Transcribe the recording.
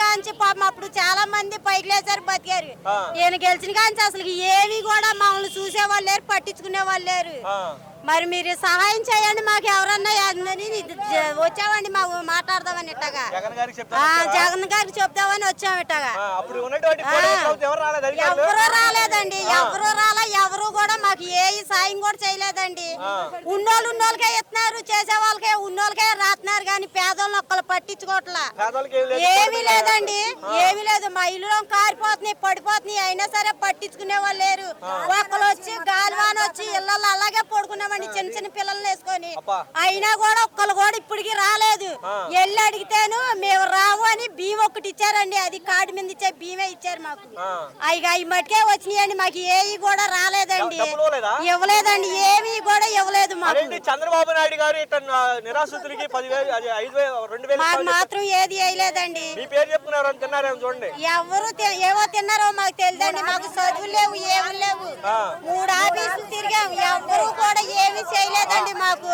కాంచి పాపం అప్పుడు చాలా మంది పైకి లేచారు బతికారు. ఈయన గెలిచిన కాంచి అసలు ఏవి కూడా మమ్మల్ని చూసేవాళ్ళు లేరు, పట్టించుకునే వాళ్ళు లేరు. మరి మీరు సహాయం చేయండి మాకు ఎవరన్నా వచ్చామండి మాకు మాట్లాడదామని ఇట్టగా జగన్ గారికి చెప్తామని వచ్చాము ఇట్టగా. ఎవరు రాలేదండి, ఎవరు రాలా, ఎవరు కూడా మాకు ఏ సాయం కూడా చేయలేదండి. ఉన్నోళ్ళకే ఇస్తున్నారు, చేసే వాళ్ళకే ఉన్నోళ్ళకే రాస్తున్నారు కానీ పేదోళ్ళని ఒక్కళ్ళు పట్టించుకోవట్లా. ఏమీ లేదండి, ఏమీ లేదు. మా ఇల్లు కారిపోతున్నాయి, పడిపోతున్నాయి, అయినా సరే పట్టించుకునే వాళ్ళు లేరు. ఒక్కళ్ళు వచ్చి గాలివాన వచ్చి ఇళ్ళల్లో అలాగే పడుకున్నామండి చిన్న చిన్న పిల్లల్ని వేసుకొని. అయినా కూడా ఒక్కళ్ళు కూడా ఇప్పటికి రాలేదు. వెళ్ళి అడిగితేను మేము రావు అని బియ్యం ఒకటి ఇచ్చారండి, అది కార్డు మీద ఇచ్చే బియ్యమే ఇచ్చారు మాకు. అవి మటుకే వచ్చినాయండి, మాకు ఏవి కూడా రాలేదండి, ఇవ్వలేదండి, ఏమి కూడా ఇవ్వలేదు మాకు. చంద్రబాబు నాయుడు గారు నిరాశ్రితులకి 10,000 మాకు మాత్రం ఏది వేయలేదండి. మీ పేరు చెప్తున్నారు తిన్నారేమో చూడండి. ఎవరు ఏవో తిన్నారో మాకు తెలియదండి. మాకు చదువులు లేవు, ఏమి లేవు. 3 ఆఫీసులు తిరిగాం, ఎవరు కూడా ఏమి చేయలేదండి మాకు.